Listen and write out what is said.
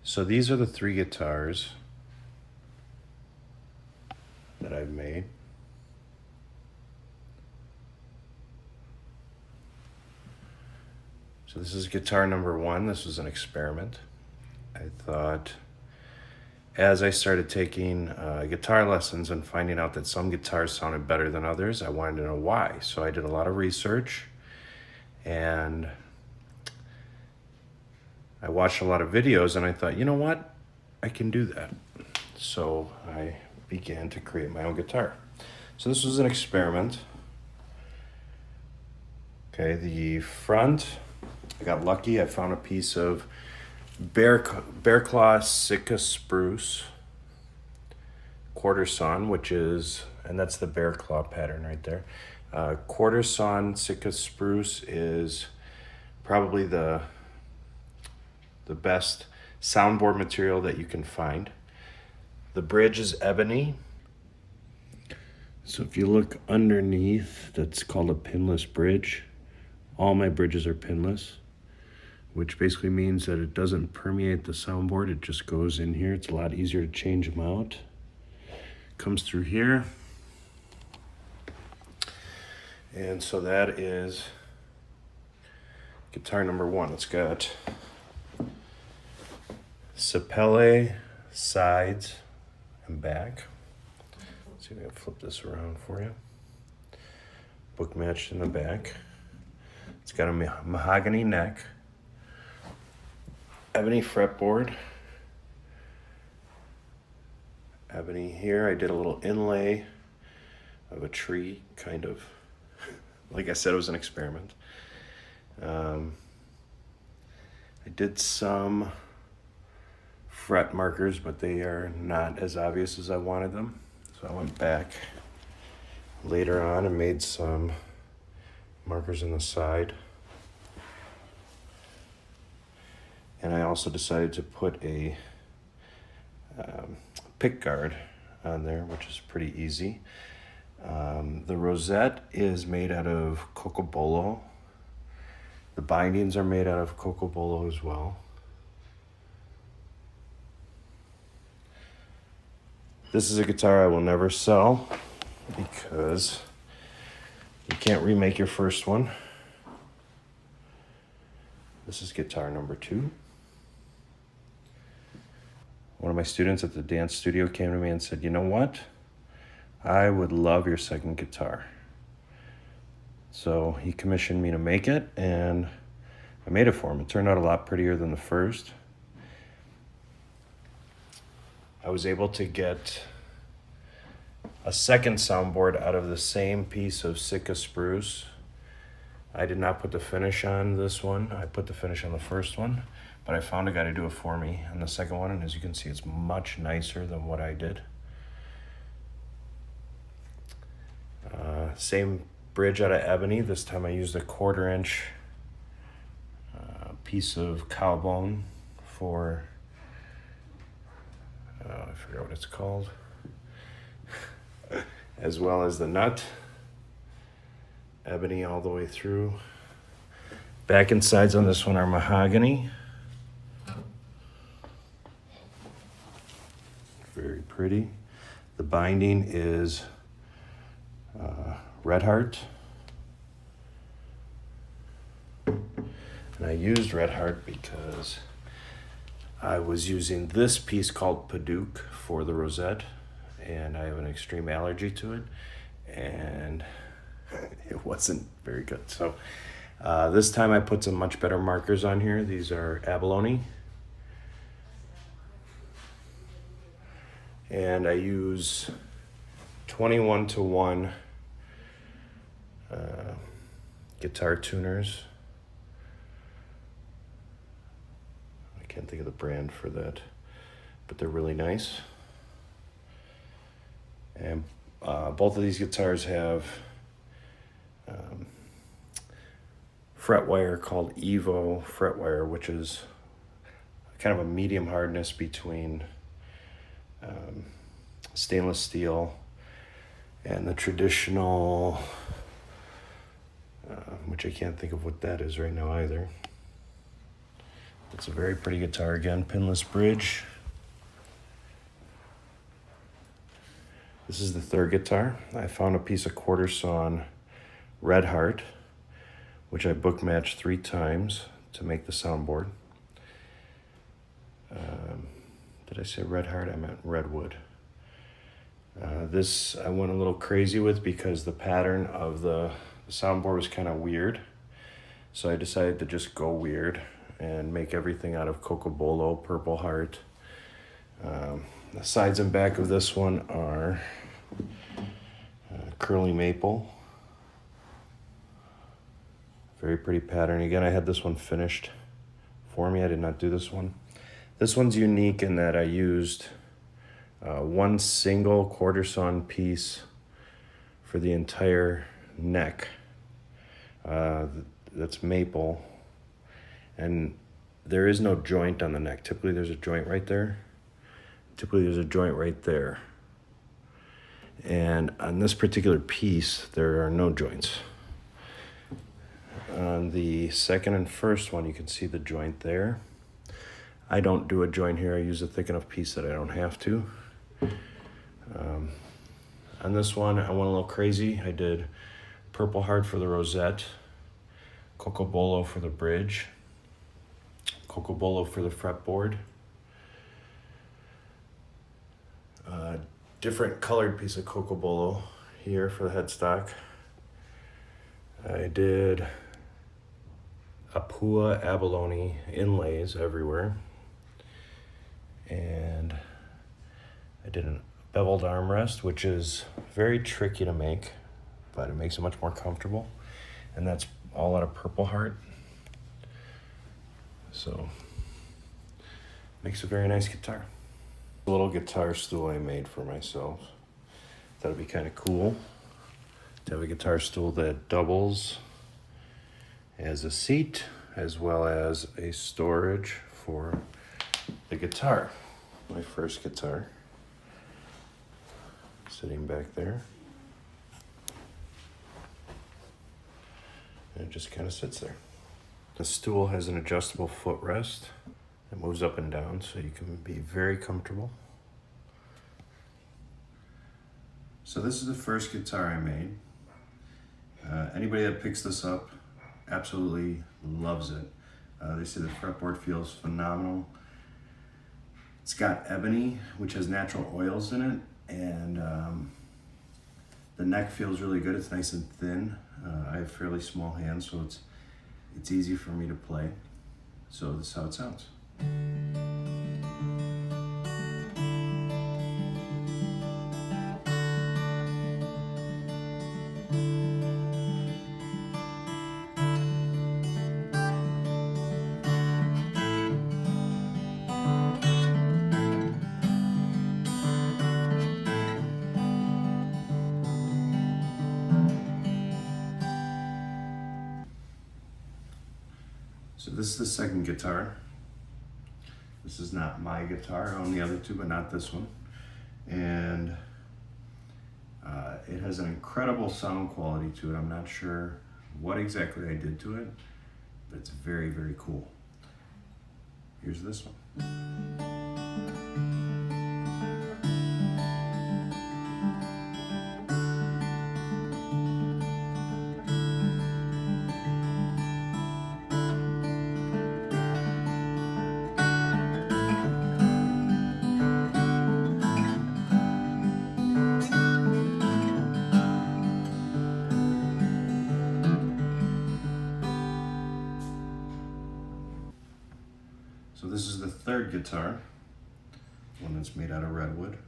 So these are the 3 guitars that I've made. So this is guitar number 1. This was an experiment. I thought, as I started taking guitar lessons and finding out that some guitars sounded better than others, I wanted to know why. So I did a lot of research and I watched a lot of videos and I thought, you know what? I can do that. So I began to create my own guitar. So this was an experiment. Okay, the front, I got lucky. I found a piece of bear claw Sitka spruce quarter sawn, which is, and that's the bear claw pattern right there. Quarter sawn Sitka spruce is probably the best soundboard material that you can find. The bridge is ebony. So if you look underneath, that's called a pinless bridge. All my bridges are pinless, which basically means that it doesn't permeate the soundboard. It just goes in here. It's a lot easier to change them out. Comes through here. And so that is guitar number 1. It's got sapele sides and back. Let's see if I can flip this around for you. Book matched in the back. It's got a mahogany neck, ebony fretboard, ebony here. I did a little inlay of a tree, kind of. Like I said, it was an experiment. I did some fret markers, but they are not as obvious as I wanted them. So I went back later on and made some markers in the side. And I also decided to put a pick guard on there, which is pretty easy. The rosette is made out of cocobolo. The bindings are made out of cocobolo as well. This is a guitar I will never sell because you can't remake your first one. This is guitar number 2. One of my students at the dance studio came to me and said, you know what? I would love your second guitar. So he commissioned me to make it, and I made it for him. It turned out a lot prettier than the first. I was able to get a second soundboard out of the same piece of Sitka spruce. I did not put the finish on this one. I put the finish on the first one, but I found a guy to do it for me on the second one, and as you can see, it's much nicer than what I did. Same bridge out of ebony. This time I used a 1/4 inch piece of cow bone for, I forget what it's called, as well as the nut. Ebony all the way through. Back and sides on this one are mahogany. Very pretty. The binding is Red Heart. And I used Red Heart because I was using this piece called Paduke for the rosette, and I have an extreme allergy to it, and it wasn't very good. So this time I put some much better markers on here. These are abalone. And I use 21-to-1 guitar tuners. I can't think of the brand for that, but they're really nice. And both of these guitars have fret wire called Evo fret wire, which is kind of a medium hardness between stainless steel and the traditional, which I can't think of what that is right now either. It's a very pretty guitar again, pinless bridge. This is the third guitar. I found a piece of quarter sawn Red Heart, which I book matched 3 times to make the soundboard. Did I say Red Heart? I meant Redwood. This I went a little crazy with because the pattern of the soundboard was kind of weird. So I decided to just go weird and make everything out of Cocobolo, Purple Heart. The sides and back of this one are curly maple. Very pretty pattern. Again, I had this one finished for me. I did not do this one. This one's unique in that I used one single quarter sawn piece for the entire neck. That's maple, and there is no joint on the neck. Typically there's a joint right there. Typically there's a joint right there. And on this particular piece, there are no joints. On the second and first one, you can see the joint there. I don't do a joint here. I use a thick enough piece that I don't have to. On this one, I went a little crazy. I did Purple Heart for the rosette, Cocobolo for the bridge, Cocobolo for the fretboard, different colored piece of Cocobolo here for the headstock. I did Apua abalone inlays everywhere. And I did a beveled armrest, which is very tricky to make, but it makes it much more comfortable. And that's all out of Purple Heart. So, makes a very nice guitar. A little guitar stool I made for myself. Thought it'd be kind of cool to have a guitar stool that doubles as a seat as well as a storage for the guitar. My first guitar sitting back there, and it just kind of sits there. The stool has an adjustable footrest that moves up and down so you can be very comfortable. So this is the first guitar I made. Anybody that picks this up absolutely loves it. They say the fretboard feels phenomenal. It's got ebony, which has natural oils in it, and the neck feels really good. It's nice and thin. I have fairly small hands, so it's easy for me to play. So this is how it sounds. So this is the second guitar. This is not my guitar. I own the other two, but not this one. And it has an incredible sound quality to it. I'm not sure what exactly I did to it, but it's very, very cool. Here's this one. So this is the third guitar, one that's made out of redwood.